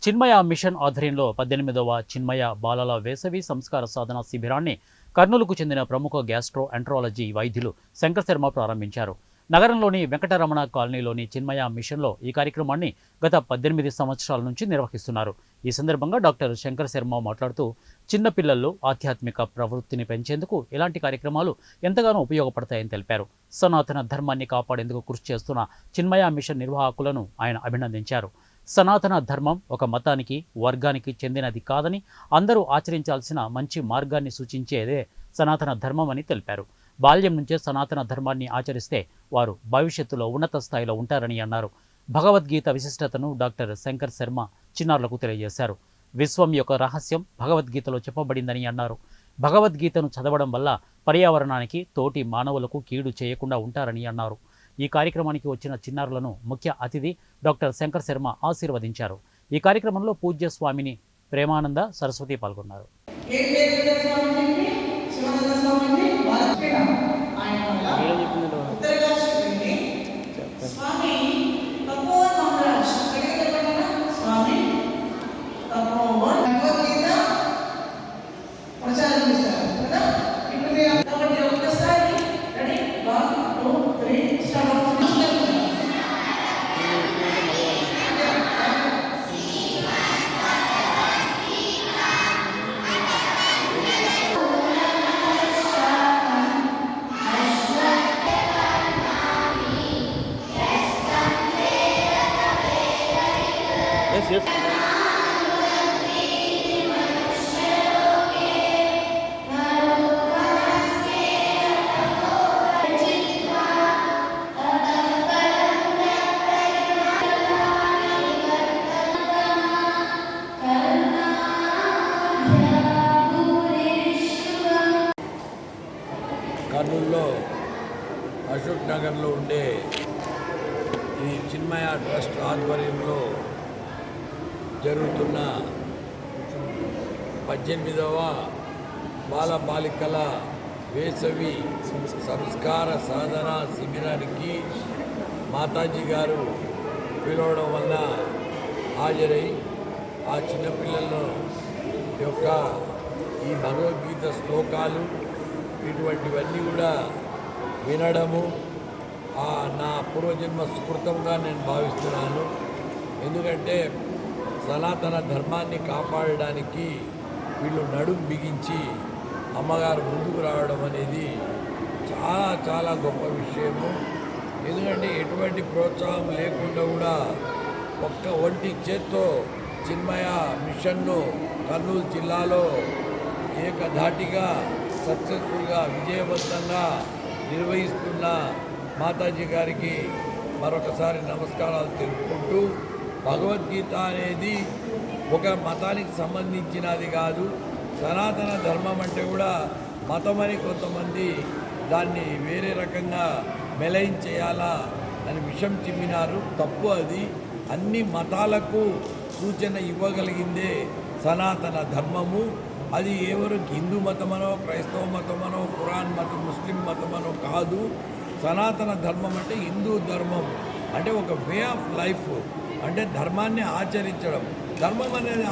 చిన్మయ machine ఆధ్వర్యంలో 18వ చిన్మయ బాలల వేసవి సంస్కార సాధన శిబిరాన్ని కర్నూలుకు చెందిన ప్రముఖ గ్యాస్ట్రో ఎంట్రాలజీ వైద్యులు శంకర్ శర్మ ప్రారంభించారు. నగరంలోని వెంకటరమణ కాలనీలోని చిన్మయ మిషన్లో ఈ కార్యక్రమాన్ని గత 18 సంవత్సరాల నుంచి నిర్వహిస్తున్నారు. ఈ సందర్భంగా డాక్టర్ శంకర్ శర్మ మాట్లాడుతూ చిన్నపిల్లల్లో ఆధ్యాత్మిక ప్రవృత్తిని పెంచేందుకు ఇలాంటి కార్యక్రమాలు ఎంతగానో ఉపయోగపడతాయని తెలిపారు. సనాతన ధర్మాన్ని కాపాడేందుకు కృషి చేస్తున్న చిన్మయ మిషన్ నిర్వాహకులను ఆయన అభినందించారు. సనాతన ధర్మం ఒక మతానికి, వర్గానికి చెందినది కాదని, అందరూ ఆచరించాల్సిన మంచి మార్గాన్ని సూచించేదే సనాతన ధర్మం అని తెలిపారు. బాల్యం నుంచే సనాతన ధర్మాన్ని ఆచరిస్తే వారు భవిష్యత్తులో ఉన్నత స్థాయిలో ఉంటారని అన్నారు. భగవద్గీత విశిష్టతను డాక్టర్ శంకర్ శర్మ చిన్నారులకు తెలియజేశారు. విశ్వం యొక్క రహస్యం భగవద్గీతలో చెప్పబడిందని అన్నారు. భగవద్గీతను చదవడం వల్ల పర్యావరణానికి, తోటి మానవులకు కీడు చేయకుండా ఉంటారని అన్నారు. ఈ కార్యక్రమానికి వచ్చిన చిన్నారులను ముఖ్య అతిథి డాక్టర్ శంకర్ శర్మ ఆశీర్వదించారు. ఈ కార్యక్రమంలో పూజ్య స్వామిని ప్రేమానంద సరస్వతి పాల్గొన్నారు. Yes. కర్నూలులో అశోక్ నగర్లో ఉండే ఈ చిన్మయ ట్రస్ట్ ఆధ్వర్యంలో జరుగుతున్న 18వ బాలబాలికల వేసవి సంస్కార సాధన శిబిరానికి మాతాజీ గారు పిలవడం వల్ల హాజరై ఆ చిన్నపిల్లల యొక్క ఈ భగవద్గీత శ్లోకాలు ఇటువంటివన్నీ కూడా వినడము నా పూర్వజన్మ సుకృతంగా నేను భావిస్తున్నాను. ఎందుకంటే సనాతన ధర్మాన్ని కాపాడడానికి వీళ్ళు నడుం బిగించి అమ్మగారు ముందుకు రావడం అనేది చాలా చాలా గొప్ప విషయము. ఎందుకంటే ఎటువంటి ప్రోత్సాహం లేకుండా కూడా ఒంటి చేత్తో చిన్మయ మిషన్ను కర్నూలు జిల్లాలో ఏకధాటిగా సక్సెస్ఫుల్గా విజయవంతంగా నిర్వహిస్తున్న మాతాజీ గారికి మరొకసారి నమస్కారాలు తెలుపుకుంటూ, భగవద్గీత అనేది ఒక మతానికి సంబంధించినది కాదు. సనాతన ధర్మం అంటే కూడా మతం అని కొంతమంది దాన్ని వేరే రకంగా మెలయించేయాలా అని విషం చిమ్మినారు. తప్పు అది. అన్ని మతాలకు సూచన ఇవ్వగలిగిందే సనాతన ధర్మము. అది ఎవరు హిందూ మతమనో, క్రైస్తవ మతమనో, ఖురాన్ మతం, ముస్లిం మతమనో కాదు. సనాతన ధర్మం అంటే హిందూ ధర్మం అంటే ఒక వే ఆఫ్ లైఫ్, అంటే ధర్మాన్ని ఆచరించడం. ధర్మం అనేది